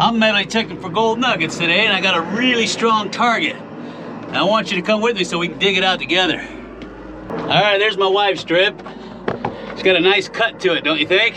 I'm metal detecting for gold nuggets today, and I got a really strong target. And I want you to come with me so we can dig it out together. All right, there's my wife strip. It's got a nice cut to it, don't you think?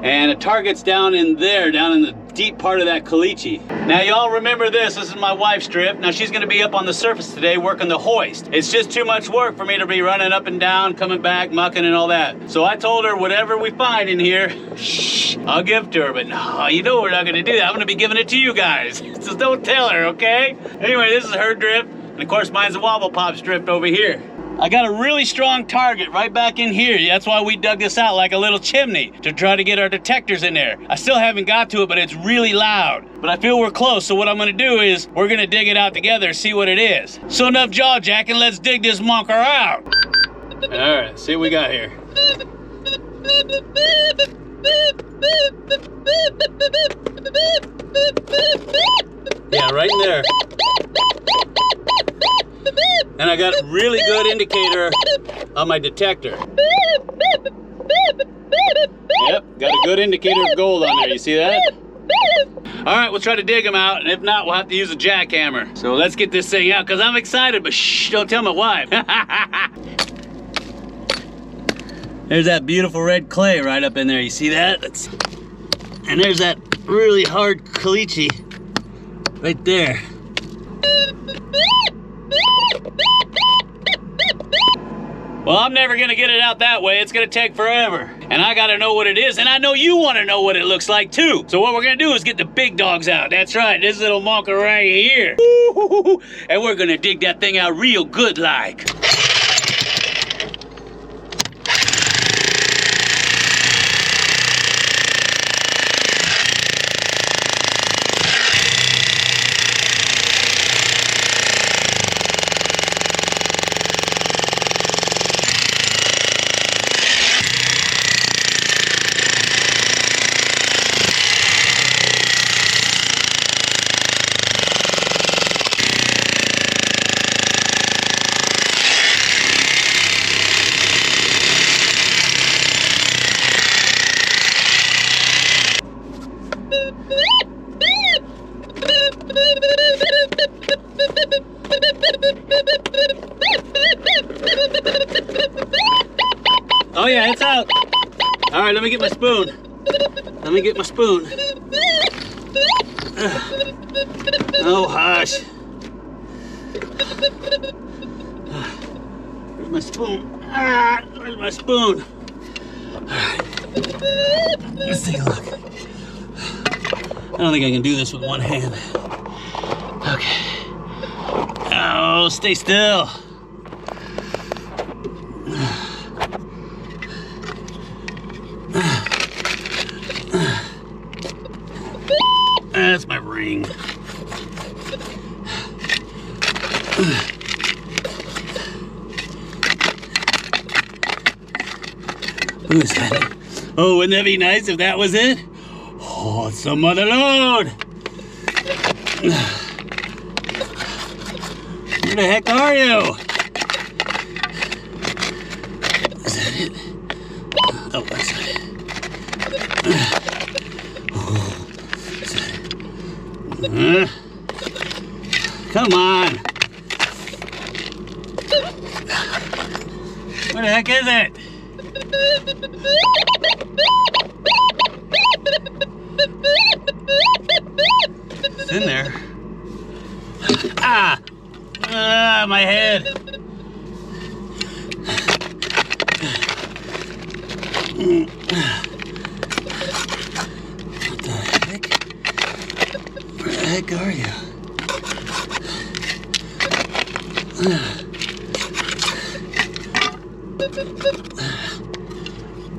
And the target's down in there, down in the deep part of that caliche. Now y'all remember this is my wife's strip. Now she's gonna be up on the surface today working the hoist. It's just too much work for me to be running up and down, coming back, mucking and all that. So I told her whatever we find in here, shh, I'll give to her, but no, you know we're not gonna do that. I'm gonna be giving it to you guys. So don't tell her, okay? Anyway, this is her drip, and of course mine's a wobble pop strip over here. I got a really strong target right back in here. That's why we dug this out like a little chimney to try to get our detectors in there. I still haven't got to it, but it's really loud. But I feel we're close, so what I'm gonna do is we're gonna dig it out together, see what it is. So enough jaw jacking, let's dig this monker out. All right, see what we got here. Yeah, right in there. And I got a really good indicator on my detector. Yep, got a good indicator of gold on there, you see that? All right, we'll try to dig them out, and if not, we'll have to use a jackhammer. So let's get this thing out, because I'm excited, but shh, don't tell my wife. There's that beautiful red clay right up in there, you see that? And there's that really hard caliche right there. Well, I'm never gonna get it out that way. It's gonna take forever. And I gotta know what it is, and I know you wanna know what it looks like too. So what we're gonna do is get the big dogs out. That's right, this little monker right here. And we're gonna dig that thing out real good like. Oh yeah, it's out. All right, let me get my spoon. Let me get my spoon. Oh, hush. Where's my spoon? Ah, where's my spoon? All right, let's take a look. I don't think I can do this with one hand. Okay. Oh, stay still. That's my ring. Who is that? Oh, wouldn't that be nice if that was it? Oh, it's a Motherlode. Where the heck are you? Is that it? Oh, that's not it. Come on. Where the heck is it? It's in there. Ah! Ah, my head. What the heck? Where the heck are you?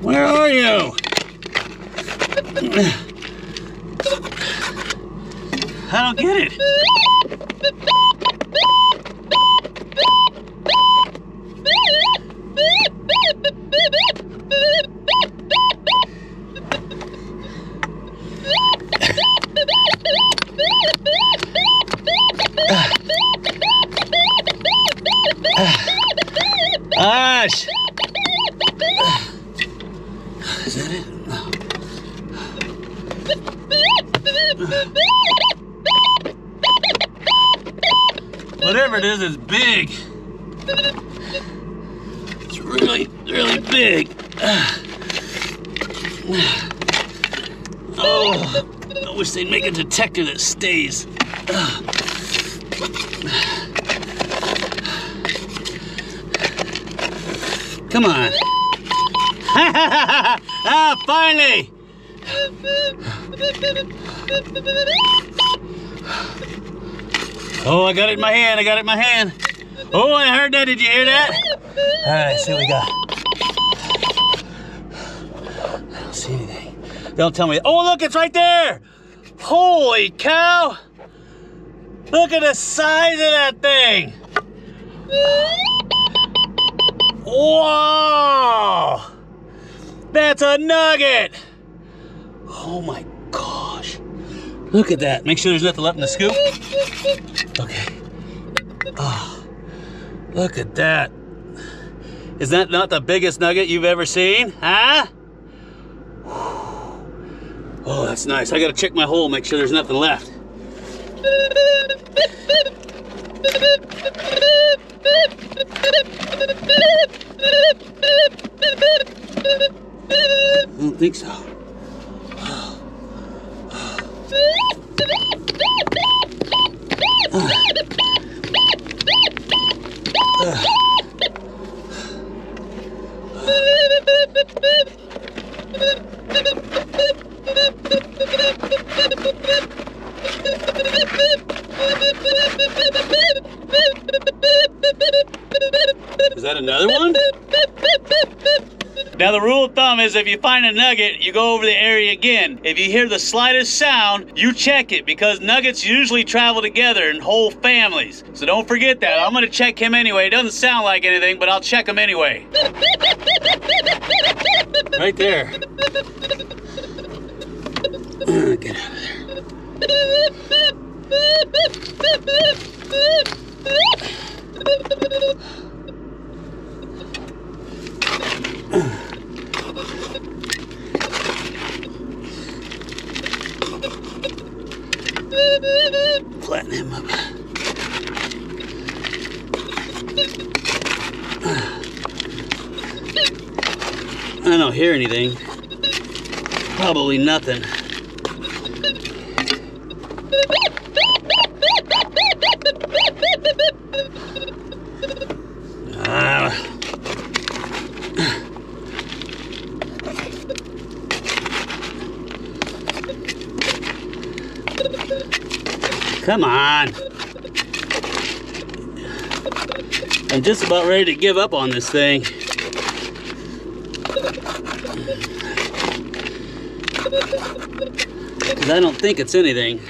Where are you? I don't get it. Gosh! Is that it? No. Whatever it is, it's big. It's really, really big. Oh, I wish they'd make a detector that stays. Come on. Ah, finally! Oh, I got it in my hand, I got it in my hand. Oh, I heard that, did you hear that? All right, let's see what we got. I don't see anything. Don't tell me. Oh, look, it's right there! Holy cow! Look at the size of that thing! Whoa! That's a nugget! Oh my gosh. Look at that. Make sure there's nothing left in the scoop. Okay. Oh, look at that. Is that not the biggest nugget you've ever seen? Huh? Oh, that's nice. I gotta check my hole, make sure there's nothing left. I don't think so. Is that another one? Now the rule of thumb is if you find a nugget, you go over the area again. If you hear the slightest sound, you check it because nuggets usually travel together in whole families. So don't forget that. I'm gonna check him anyway. It doesn't sound like anything, but I'll check him anyway. Right there. Get out of there. Flatten him up. I don't hear anything. Probably nothing. Come on. I'm just about ready to give up on this thing. Because I don't think it's anything.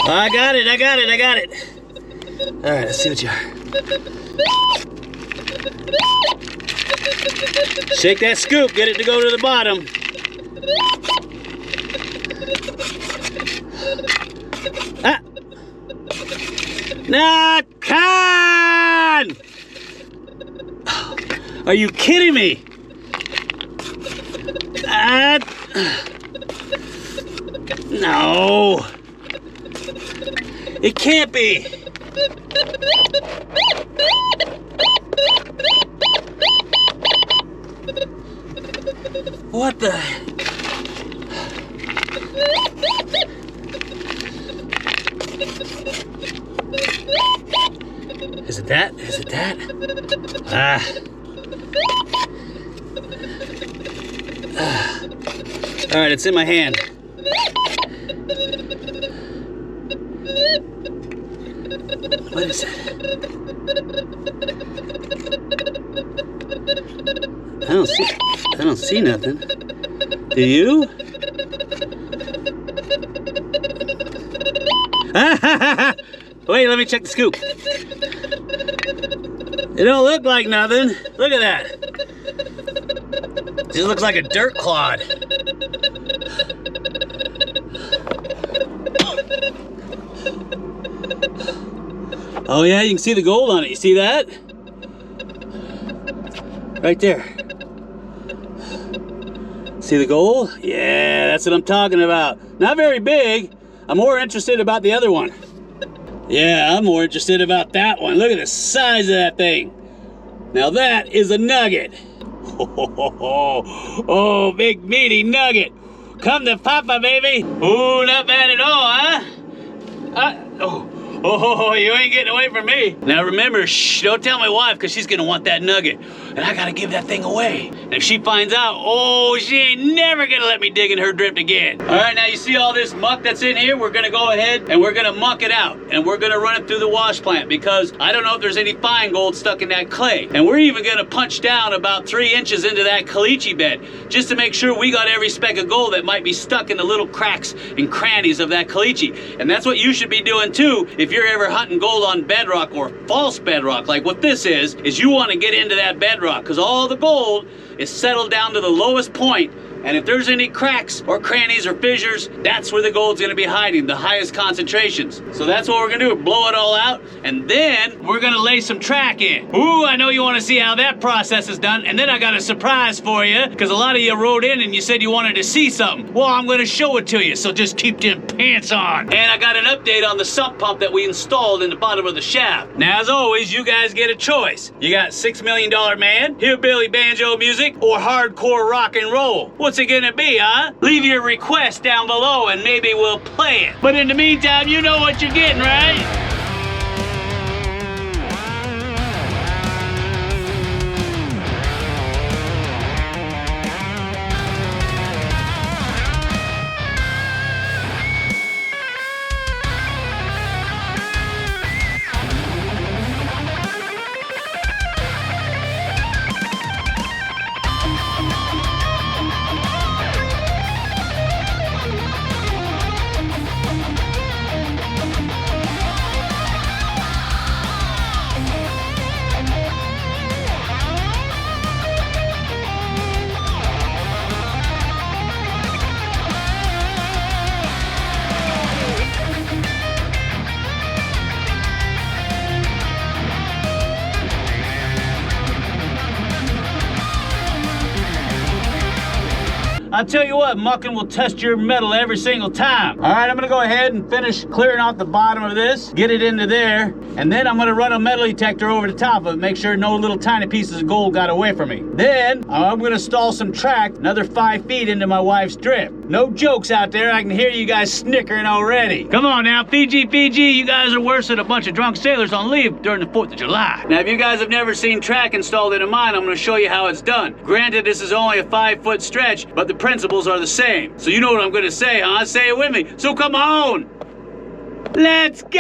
I got it, I got it, I got it. All right, let's see what you are. Shake that scoop, get it to go to the bottom. Ah! Nakon! Are you kidding me? No. It can't be. What the? Is it that? Is it that? All right, it's in my hand. What is that? I don't see nothing. Do you? Wait, let me check the scoop. It don't look like nothing. Look at that. It just looks like a dirt clod. Oh yeah, you can see the gold on it. You see that? Right there. See the gold? Yeah, that's what I'm talking about. Not very big. I'm more interested about the other one. Yeah, I'm more interested about that one. Look at the size of that thing. Now that is a nugget. Oh, big meaty nugget. Come to Papa, baby. Ooh, not bad at all, huh? Oh, you ain't getting away from me. Now remember, shh, don't tell my wife, because she's going to want that nugget. And I got to give that thing away. And if she finds out, oh, she ain't never going to let me dig in her drift again. All right, now you see all this muck that's in here? We're going to go ahead and we're going to muck it out. And we're going to run it through the wash plant, because I don't know if there's any fine gold stuck in that clay. And we're even going to punch down about 3 inches into that caliche bed, just to make sure we got every speck of gold that might be stuck in the little cracks and crannies of that caliche. And that's what you should be doing too if you're ever hunting gold on bedrock or false bedrock like what this is you want to get into that bedrock, because all the gold is settled down to the lowest point, and if there's any cracks or crannies or fissures, that's where the gold's going to be hiding, the highest concentrations. So that's what we're going to do, blow it all out, and then we're going to lay some track in. Ooh, I know you want to see how that process is done, and then I got a surprise for you, because a lot of you wrote in and you said you wanted to see something. Well, I'm going to show it to you, so just keep them pants on. And I got an update on the sump pump that we installed in the bottom of the shaft. Now, as always, you guys get a choice. You got $6 Million Man, hillbilly banjo music, or hardcore rock and roll. What's it gonna be, huh? Leave your request down below and maybe we'll play it. But in the meantime, you know what you're getting, right? I'll tell you what, mucking will test your metal every single time. All right, I'm gonna go ahead and finish clearing off the bottom of this, get it into there, and then I'm gonna run a metal detector over the top of it, make sure no little tiny pieces of gold got away from me. Then, I'm gonna stall some track another 5 feet into my wife's drip. No jokes out there, I can hear you guys snickering already. Come on now, Fiji, you guys are worse than a bunch of drunk sailors on leave during the 4th of July. Now, if you guys have never seen track installed into mine, I'm gonna show you how it's done. Granted, this is only a 5-foot stretch, but the principles are the same. So you know what I'm gonna say, huh? Say it with me. So come on! Let's go!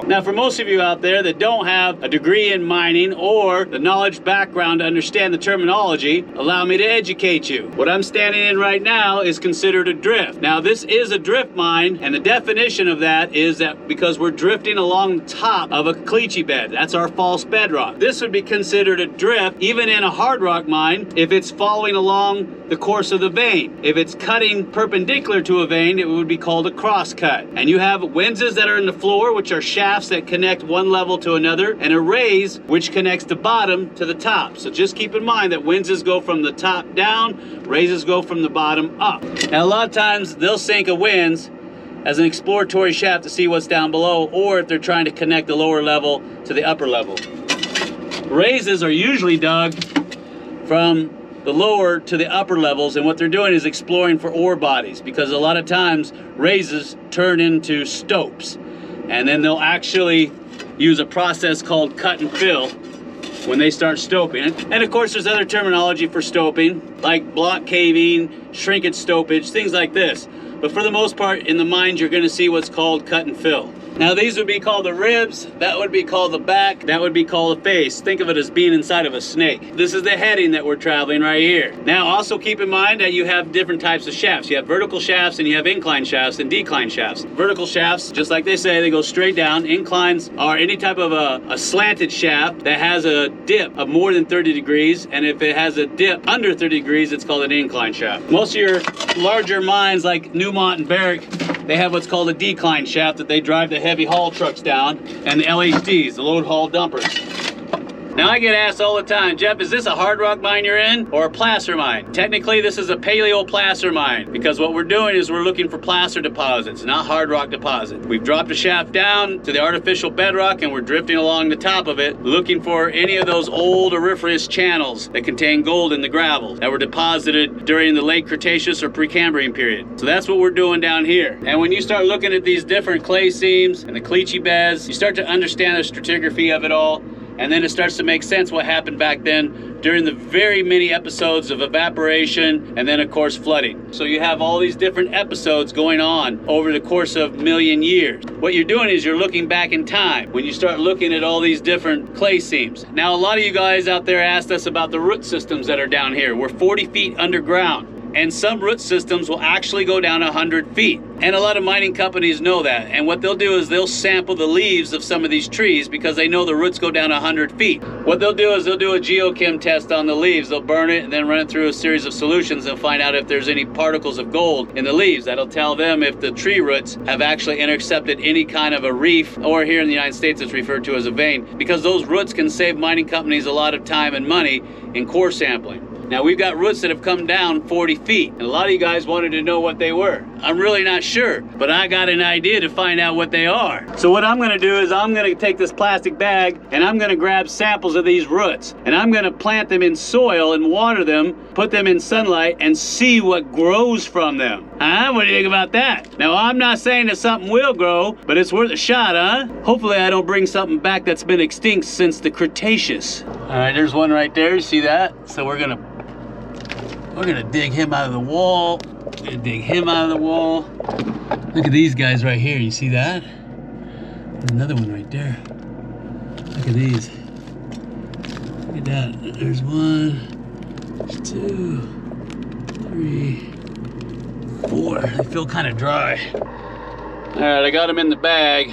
Now, for most of you out there that don't have a degree in mining or the knowledge background to understand the terminology, allow me to educate you. What I'm standing in right now is considered a drift. Now, this is a drift mine, and the definition of that is that because we're drifting along the top of a caliche bed, that's our false bedrock. This would be considered a drift, even in a hard rock mine, if it's following along the course of the vein. If it's cutting perpendicular to a vein, it would be called a cross cut. And you have winzes that are in the floor, which are shafts that connect one level to another, and a raise, which connects the bottom to the top. So just keep in mind that winzes go from the top down, raises go from the bottom up. Now, a lot of times they'll sink a winze as an exploratory shaft to see what's down below, or if they're trying to connect the lower level to the upper level. Raises are usually dug from the lower to the upper levels, and what they're doing is exploring for ore bodies, because a lot of times raises turn into stopes, and then they'll actually use a process called cut and fill when they start stoping. And of course, there's other terminology for stoping, like block caving, shrinkage stopage, things like this. But for the most part, in the mines, you're going to see what's called cut and fill. Now these would be called the ribs, that would be called the back, that would be called the face. Think of it as being inside of a snake. This is the heading that we're traveling right here. Now also keep in mind that you have different types of shafts. You have vertical shafts and you have incline shafts and decline shafts. Vertical shafts, just like they say, they go straight down. Inclines are any type of a slanted shaft that has a dip of more than 30 degrees, and if it has a dip under 30 degrees, it's called an incline shaft. Most of your larger mines like Newmont and Barrick, they have what's called a decline shaft that they drive the heavy haul trucks down, and the LHDs, the load haul dumpers. Now I get asked all the time, Jeff, is this a hard rock mine you're in or a placer mine? Technically, this is a paleoplacer mine because what we're doing is we're looking for placer deposits, not hard rock deposits. We've dropped a shaft down to the artificial bedrock and we're drifting along the top of it, looking for any of those old auriferous channels that contain gold in the gravel that were deposited during the late Cretaceous or Precambrian period. So that's what we're doing down here. And when you start looking at these different clay seams and the caliche beds, you start to understand the stratigraphy of it all. And then it starts to make sense what happened back then during the very many episodes of evaporation and then of course flooding. So you have all these different episodes going on over the course of a million years. What you're doing is you're looking back in time when you start looking at all these different clay seams. Now a lot of you guys out there asked us about the root systems that are down here. We're 40 feet underground. And some root systems will actually go down 100 feet. And a lot of mining companies know that. And what they'll do is they'll sample the leaves of some of these trees because they know the roots go down 100 feet. What they'll do is they'll do a geochem test on the leaves. They'll burn it and then run it through a series of solutions and find out if there's any particles of gold in the leaves. That'll tell them if the tree roots have actually intercepted any kind of a reef, or here in the United States it's referred to as a vein, because those roots can save mining companies a lot of time and money in core sampling. Now we've got roots that have come down 40 feet, and a lot of you guys wanted to know what they were. I'm really not sure, but I got an idea to find out what they are. So what I'm gonna do is I'm gonna take this plastic bag and I'm gonna grab samples of these roots, and I'm gonna plant them in soil and water them, put them in sunlight, and see what grows from them. Huh? What do you think about that? Now I'm not saying that something will grow, but it's worth a shot, huh? Hopefully I don't bring something back that's been extinct since the Cretaceous. All right, there's one right there, you see that? So we're gonna dig him out of the wall. We're gonna dig him out of the wall. Look at these guys right here, you see that? There's another one right there. Look at these. Look at that. There's one, there's two, three, four. They feel kind of dry. All right, I got them in the bag.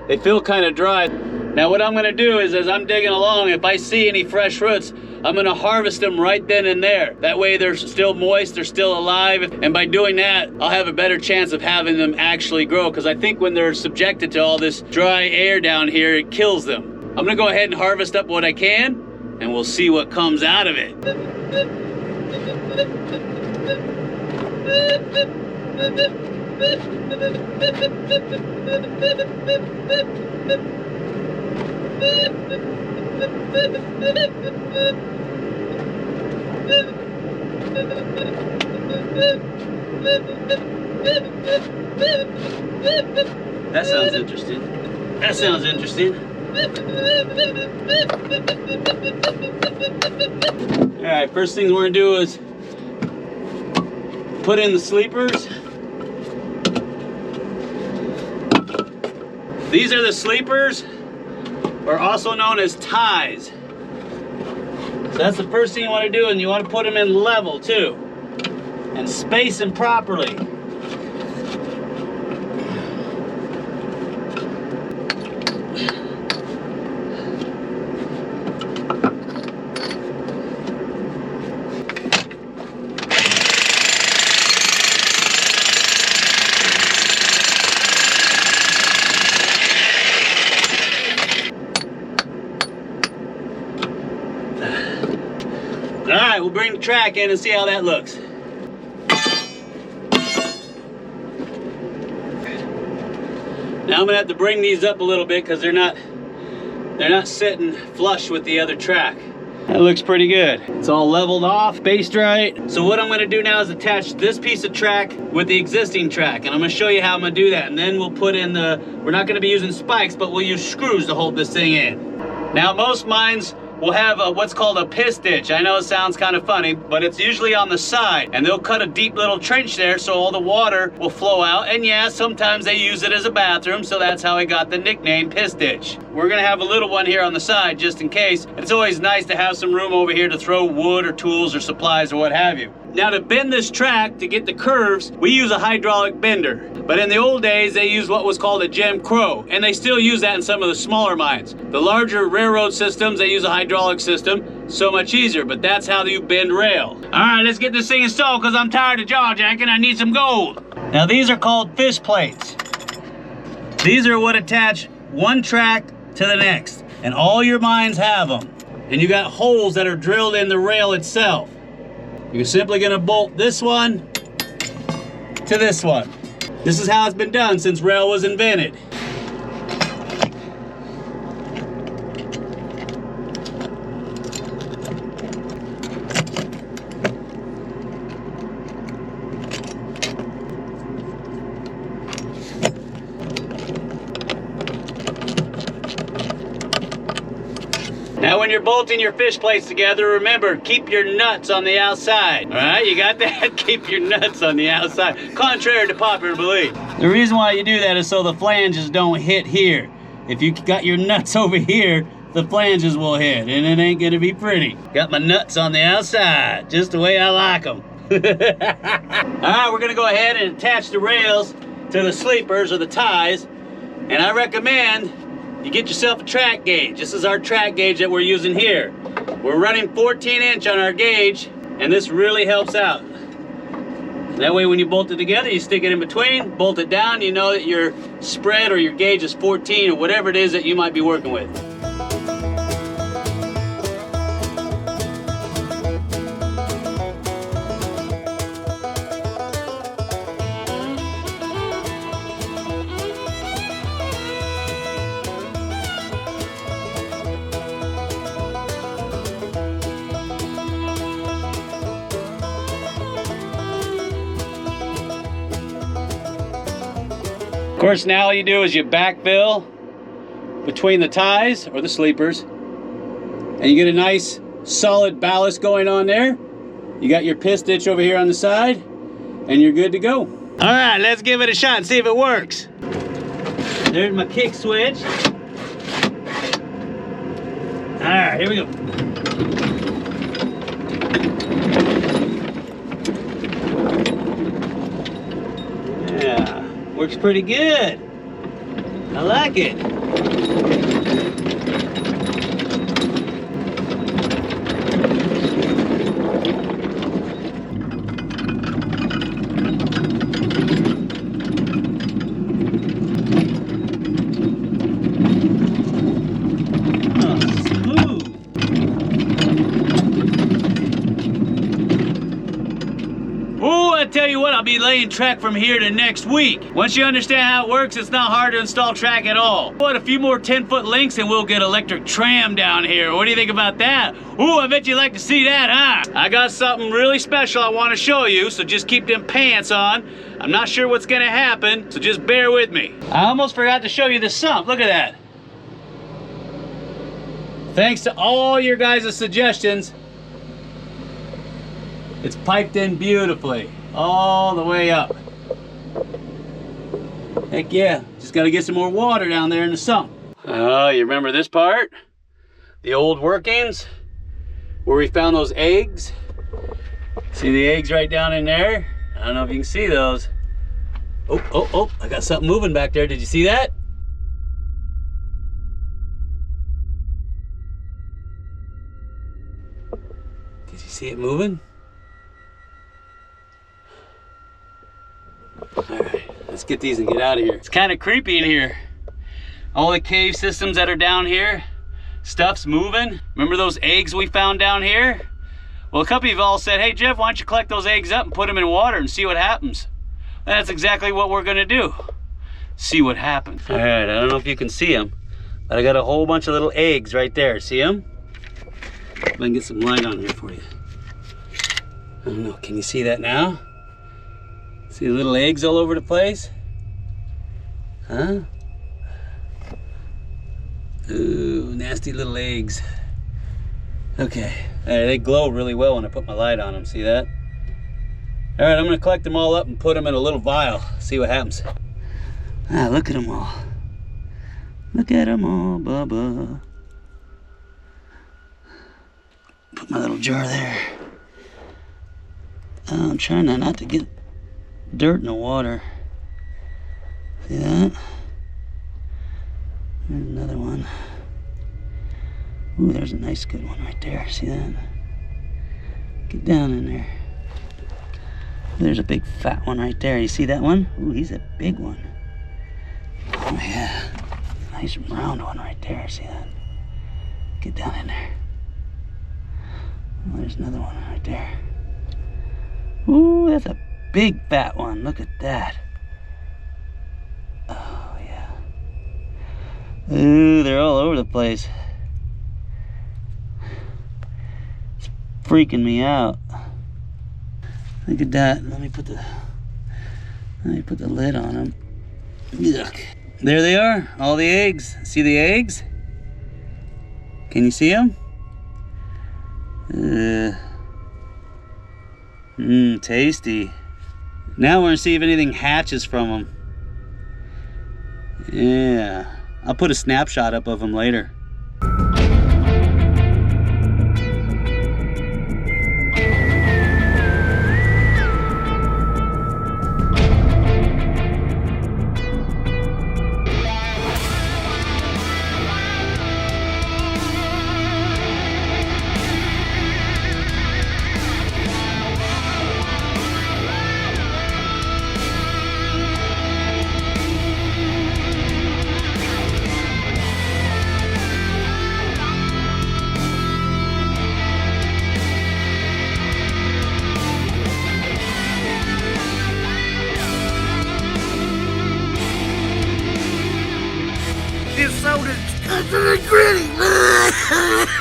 They feel kind of dry. Now what I'm gonna do is, as I'm digging along, if I see any fresh roots, I'm gonna harvest them right then and there. That way they're still moist, they're still alive, and by doing that, I'll have a better chance of having them actually grow, because I think when they're subjected to all this dry air down here, it kills them. I'm gonna go ahead and harvest up what I can, and we'll see what comes out of it. That sounds interesting. That sounds interesting. All right, first thing we're gonna do is put in the sleepers. These are the sleepers, or also known as ties. So that's the first thing you want to do, and you want to put them in level too, and space them properly. All right, we'll bring the track in and see how that looks. Now I'm gonna have to bring these up a little bit because they're not sitting flush with the other track. That looks pretty good. It's all leveled off, spaced right. So what I'm gonna do now is attach this piece of track with the existing track, and I'm gonna show you how I'm gonna do that. And then we'll put in we're not gonna be using spikes, but we'll use screws to hold this thing in. Now most mines will have what's called a piss ditch. I know it sounds kind of funny, but it's usually on the side, and they'll cut a deep little trench there so all the water will flow out. And yeah, sometimes they use it as a bathroom, so that's how it got the nickname piss ditch. We're gonna have a little one here on the side just in case. It's always nice to have some room over here to throw wood or tools or supplies or what have you. Now, to bend this track to get the curves, we use a hydraulic bender. But in the old days, they used what was called a Jim Crow, and they still use that in some of the smaller mines. The larger railroad systems, they use a hydraulic system, so much easier, but that's how you bend rail. All right, let's get this thing installed because I'm tired of jaw jacking. I need some gold. Now, these are called fish plates. These are what attach one track to the next, and all your mines have them. And you got holes that are drilled in the rail itself. You're simply gonna bolt this one to this one. This is how it's been done since rail was invented. Now when you're bolting your fish plates together, remember, keep your nuts on the outside. All right, you got that? Keep your nuts on the outside, contrary to popular belief. The reason why you do that is so the flanges don't hit here. If you got your nuts over here, the flanges will hit, and it ain't gonna be pretty. Got my nuts on the outside, just the way I like them. All right, we're gonna go ahead and attach the rails to the sleepers or the ties, and I recommend you get yourself a track gauge. This is our track gauge that we're using here. We're running 14-inch on our gauge, and this really helps out. That way when you bolt it together, you stick it in between, bolt it down, you know that your spread or your gauge is 14 or whatever it is that you might be working with. Of course, now all you do is you backfill between the ties or the sleepers, and you get a nice solid ballast going on there. You got your piss ditch over here on the side, and you're good to go. All right, let's give it a shot and see if it works. There's my kick switch. All right, here we go. Yeah. Works pretty good. I like it. Oh, smooth. Oh, I tell you what, I'll be laying track from here to next week. Once you understand how it works, it's not hard to install track at all. What, a few more 10-foot links and we'll get electric tram down here. What do you think about that? Ooh, I bet you'd like to see that, huh? I got something really special I want to show you, so just keep them pants on. I'm not sure what's gonna happen, so just bear with me. I almost forgot to show you the sump. Look at that. Thanks to all your guys' suggestions, it's piped in beautifully, all the way up. Heck yeah, just gotta get some more water down there in the sump. Oh, you remember this part? The old workings, where we found those eggs. See the eggs right down in there? I don't know if you can see those. Oh, I got something moving back there. Did you see that? Did you see it moving? All right, let's get these and get out of here. It's kind of creepy in here. All the cave systems that are down here, stuff's moving. Remember those eggs we found down here? Well, a couple of you all said, hey Jeff, why don't you collect those eggs up and put them in water and see what happens? And that's exactly what we're gonna do. See what happens. All right, I don't know if you can see them, but I got a whole bunch of little eggs right there. See them? If I can get some light on here for you. I don't know, can you see that now? See the little eggs all over the place? Huh? Ooh, nasty little eggs. Okay, they glow really well when I put my light on them, see that? All right, I'm gonna collect them all up and put them in a little vial, see what happens. Ah, look at them all. Look at them all, Bubba. Put my little jar there. I'm trying not to get dirt in the water. See that? There's another one. Ooh, there's a nice good one right there. See that? Get down in there. There's a big fat one right there. You see that one? Ooh, he's a big one. Oh yeah. Nice round one right there. See that? Get down in there. Oh, there's another one right there. Ooh, that's a big fat one. Look at that. Oh yeah. Ooh, they're all over the place. It's freaking me out. Look at that. Let me put the lid on them. Look. There they are. All the eggs. See the eggs? Can you see them? Tasty. Now we're gonna see if anything hatches from them. Yeah. I'll put a snapshot up of them later. Gritty.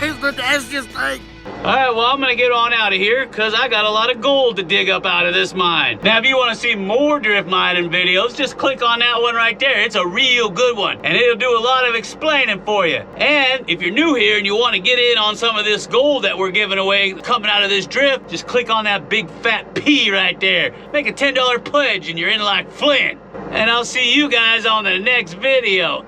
It's the nastiest thing. All right, well, I'm gonna get on out of here because I got a lot of gold to dig up out of this mine. Now, if you want to see more drift mining videos, just click on that one right there. It's a real good one, and it'll do a lot of explaining for you. And if you're new here and you want to get in on some of this gold that we're giving away coming out of this drift, just click on that big fat P right there. Make a $10 pledge and you're in like Flint. And I'll see you guys on the next video.